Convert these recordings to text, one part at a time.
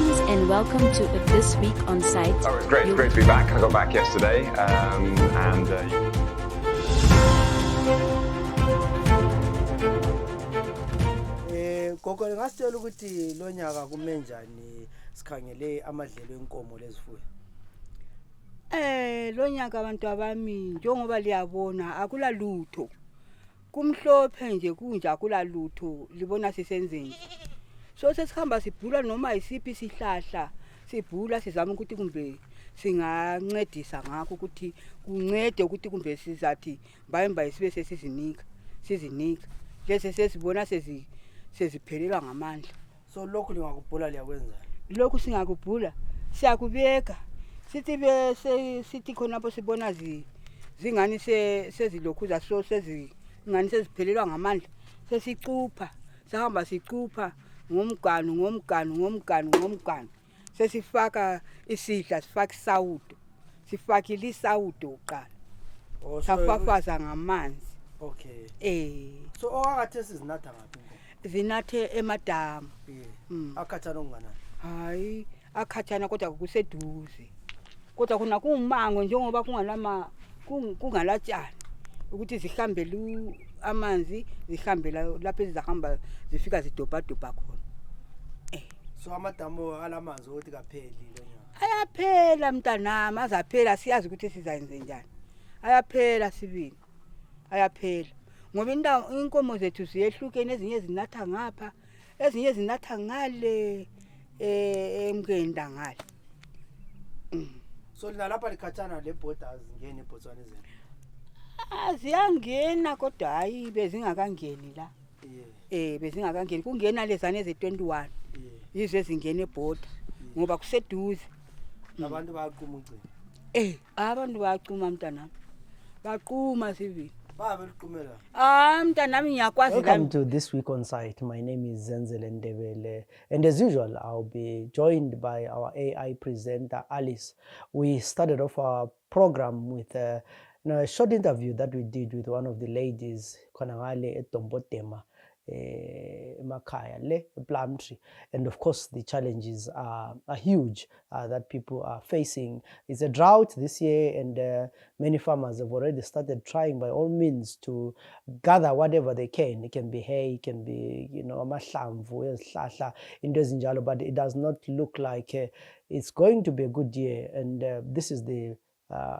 Greetings and welcome to This Week on CITE. Oh, it's great to be back. I got back yesterday, Gogo ngasitshela ukuthi lo nyaka kumenjani sikhangele amadlelo enkomo lezifuyo. Lo nyaka abantu abami njengoba liyabona akula lutho. Kumhlophe nje kunje akula lutho libona sisenzeni. So sesihamba sibhula noma isiphi isihlahla sibhula sizama ukuthi kumbe singancedisa ngakho ukuthi kuncede ukuthi kumbe sizathi bayimba isibe sesizinika lese sesibona seziphelela ngamandla. So lokho lingakubhula liyakwenza. Lokho singakubhula siyakubeka sithi khona lapho sibona zingani sezilokhuza so ngani seziphelelwa ngamandla sesicupha sihamba sicupha ngomganu sesifaka isidla sifaka isawudo sifakile isawudo uqala safafaza ngamanzi. Okay. So okathe sizinatha ngaphi? Zinathe emadamu. Akhathana onganani? Hayi akhathana kodwa kuseduze kodwa kuna kumango njengoba kungalatshana ukuthi zihambele amanzi zihambela lapho ezihamba zifika zidobha khona. So amadamu alamanzi ukuthi kapheli lo nyaka. Ayaphela mntanami azaphela siyazi ukuthi sizayenze njani. Ayaphela sibini. Ayaphela ngoba inkomo zethu ziyehlukene ezinye zinatha ngapha ezinye zinatha ngale emgenda ngale. So lapha likhathana le borders ngene eBotswana ezeni. Ziyangena kodwa hayi bezingakangeni la. Bezingakangeni kungena lezane ze21. Yizo ezingena eborder ngoba kuseduze. Abantu bayaqhuma ucingo. Abantu bayaqhuma mntanami. Baqhuma sibili. Bayabeliqhumela. Mntanami ngiyakwazi la. Welcome to This Week on CITE. My name is Zenzele and Ndebele, and as usual I'll be joined by our AI presenter Alice. We started off our program with a short interview that we did with one of the ladies khonangale eDombotema emakhaya le Plumtree, and of course the challenges are huge that people are facing. It's a drought this year, and many farmers have already started trying by all means to gather whatever they can. It can be hay, it can be amahlamvu ezihlahla into ezinjalo, but it does not look like it's going to be a good year. And this is the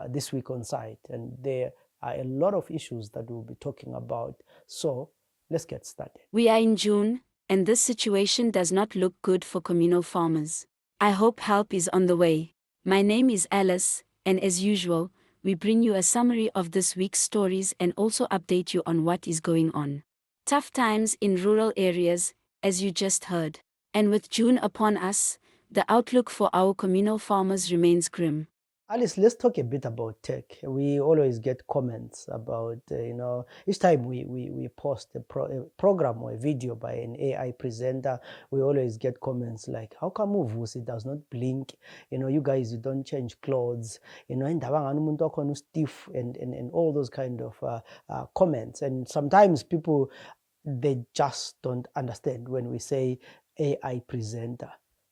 This Week on CITE, and there are a lot of issues that we'll be talking about. So let's get started. We are in June, and this situation does not look good for communal farmers. I hope help is on the way. My name is Alice, and as usual, we bring you a summary of this week's stories and also update you on what is going on. Tough times in rural areas, as you just heard. And with June upon us, the outlook for our communal farmers remains grim. Alice, let's talk a bit about tech. We always get comments about, each time we post a program or a video by an AI presenter, we always get comments like, how come Uvusi does not blink? You guys, you don't change clothes, and all those kind of comments. And sometimes people, they just don't understand when we say AI presenter.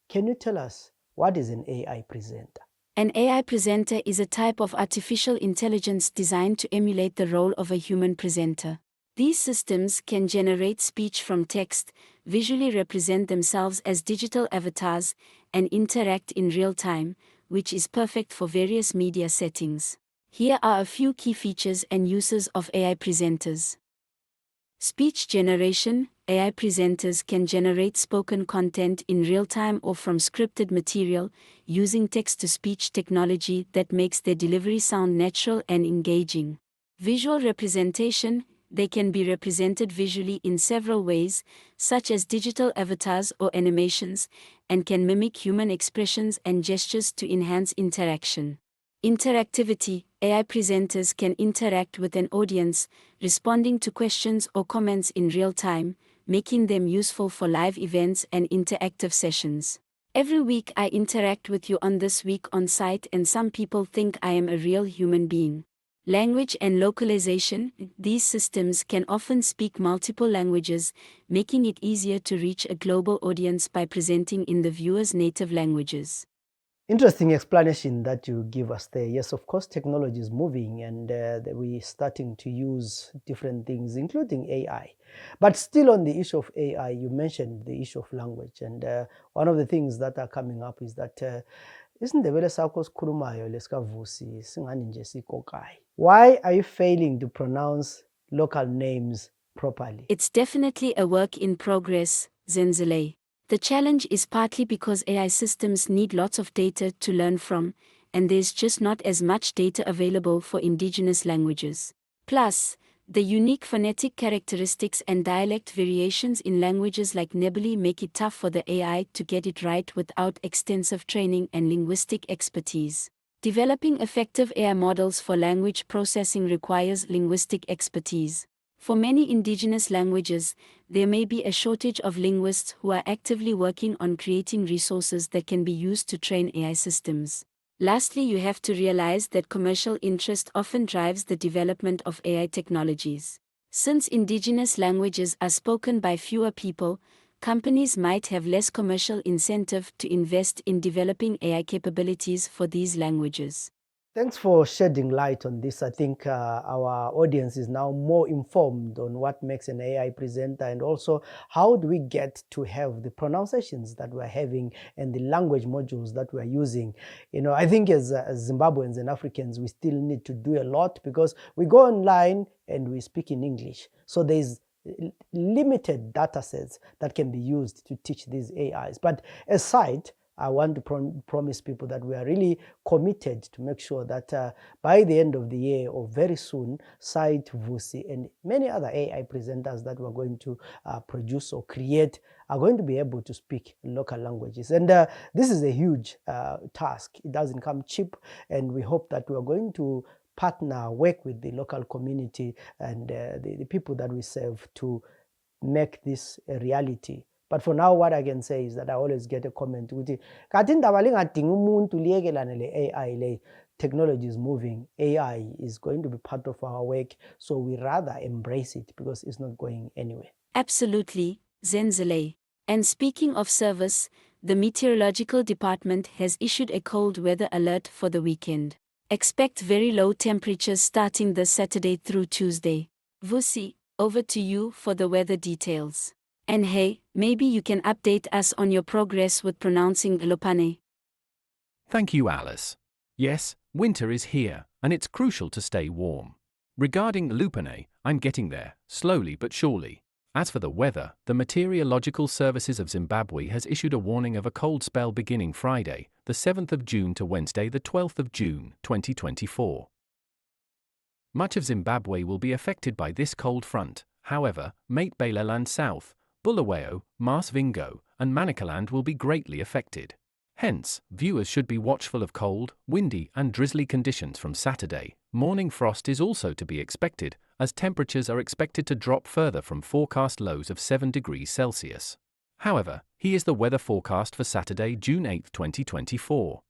Can you tell us what is an AI presenter? An AI presenter is a type of artificial intelligence designed to emulate the role of a human presenter. These systems can generate speech from text, visually represent themselves as digital avatars, and interact in real time, which is perfect for various media settings. Here are a few key features and uses of AI presenters. Speech generation. AI presenters can generate spoken content in real time or from scripted material, using text-to-speech technology that makes their delivery sound natural and engaging. Visual representation. They can be represented visually in several ways, such as digital avatars or animations, and can mimic human expressions and gestures to enhance interaction. Interactivity. AI presenters can interact with an audience, responding to questions or comments in real time, making them useful for live events and interactive sessions. Every week I interact with you on This Week on CITE, and some people think I am a real human being. Language and localization. These systems can often speak multiple languages, making it easier to reach a global audience by presenting in the viewer's native languages. Interesting explanation that you give us there. Yes, of course, technology is moving and we're starting to use different things, including AI. But still on the issue of AI, you mentioned the issue of language. And one of the things that are coming up is that isiNdebele sakho sikhulumayo lesikavusi singani nje sikokayi. Why are you failing to pronounce local names properly? It's definitely a work in progress, Zenzele. The challenge is partly because AI systems need lots of data to learn from, and there's just not as much data available for indigenous languages. Plus, the unique phonetic characteristics and dialect variations in languages like Ndebele make it tough for the AI to get it right without extensive training and linguistic expertise. Developing effective AI models for language processing requires linguistic expertise. For many indigenous languages, there may be a shortage of linguists who are actively working on creating resources that can be used to train AI systems. Lastly, you have to realize that commercial interest often drives the development of AI technologies. Since indigenous languages are spoken by fewer people, companies might have less commercial incentive to invest in developing AI capabilities for these languages. Thanks for shedding light on this. I think our audience is now more informed on what makes an AI presenter and also how do we get to have the pronunciations that we're having and the language modules that we're using. You know, I think as Zimbabweans and Africans, we still need to do a lot because we go online and we speak in English. So there's limited data sets that can be used to teach these AIs. But as CITE, I want to promise people that we are really committed to make sure that by the end of the year or very soon, CITE, Vusi, and many other AI presenters that we're going to produce or create are going to be able to speak local languages. And this is a huge task. It doesn't come cheap, and we hope that we are going to partner, work with the local community and the people that we serve to make this a reality. But for now, what I can say is that I always get a comment with it. Technology is moving. AI is going to be part of our work. So we rather embrace it because it's not going anywhere. Absolutely, Zenzele. And speaking of service, the meteorological department has issued a cold weather alert for the weekend. Expect very low temperatures starting this Saturday through Tuesday. Vusi, over to you for the weather details. And hey, maybe you can update us on your progress with pronouncing Lopane. Thank you, Alice. Yes, winter is here, and it's crucial to stay warm. Regarding Lupane, I'm getting there, slowly but surely. As for the weather, the Meteorological Services of Zimbabwe has issued a warning of a cold spell beginning Friday, the 7th of June to Wednesday, the 12th of June, 2024. Much of Zimbabwe will be affected by this cold front. However, Matabeleland South, Bulawayo, Masvingo, and Manicaland will be greatly affected. Hence, viewers should be watchful of cold, windy, and drizzly conditions from Saturday. Morning frost is also to be expected, as temperatures are expected to drop further from forecast lows of 7 degrees Celsius. However, here is the weather forecast for Saturday, June 8, 2024.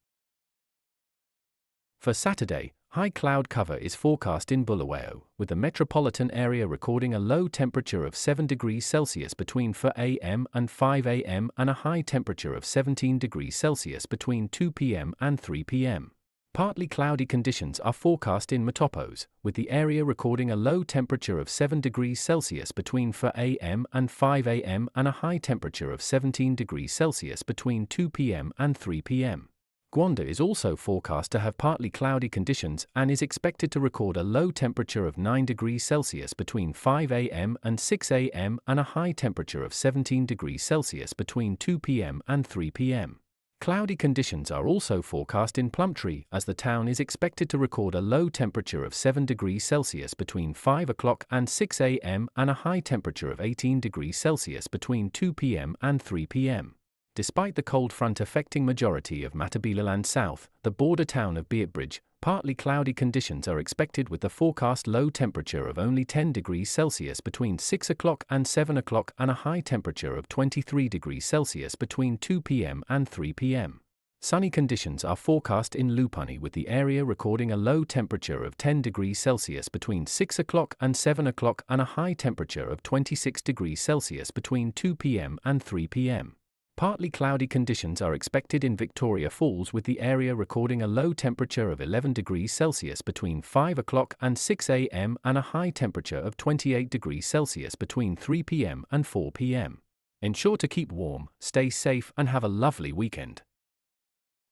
For Saturday, high cloud cover is forecast in Bulawayo, with the metropolitan area recording a low temperature of 7 degrees Celsius between 4 a.m. and 5 a.m. and a high temperature of 17 degrees Celsius between 2 p.m. and 3 p.m. Partly cloudy conditions are forecast in Matopos, with the area recording a low temperature of 7 degrees Celsius between 4 a.m. and 5 a.m. and a high temperature of 17 degrees Celsius between 2 p.m. and 3 p.m. Gwanda is also forecast to have partly cloudy conditions and is expected to record a low temperature of 9 degrees Celsius between 5 a.m. and 6 a.m. and a high temperature of 17 degrees Celsius between 2 p.m. and 3 p.m. Cloudy conditions are also forecast in Plumtree, as the town is expected to record a low temperature of 7 degrees Celsius between 5 o'clock and 6 a.m. and a high temperature of 18 degrees Celsius between 2 p.m. and 3 p.m. Despite the cold front affecting majority of Matabeleland South, the border town of Beitbridge, partly cloudy conditions are expected with the forecast low temperature of only 10 degrees Celsius between 6 o'clock and 7 o'clock and a high temperature of 23 degrees Celsius between 2 p.m. and 3 p.m. Sunny conditions are forecast in Lupani with the area recording a low temperature of 10 degrees Celsius between 6 o'clock and 7 o'clock and a high temperature of 26 degrees Celsius between 2 p.m. and 3 p.m. Partly cloudy conditions are expected in Victoria Falls with the area recording a low temperature of 11 degrees Celsius between 5 o'clock and 6 a.m. and a high temperature of 28 degrees Celsius between 3 p.m. and 4 p.m. Ensure to keep warm, stay safe and have a lovely weekend.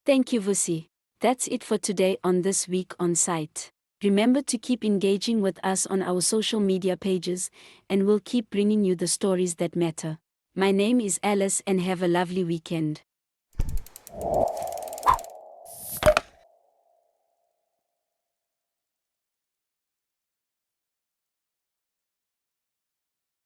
Thank you, Vusi. That's it for today on This Week on CITE. Remember to keep engaging with us on our social media pages, and we'll keep bringing you the stories that matter. My name is Alice and have a lovely weekend.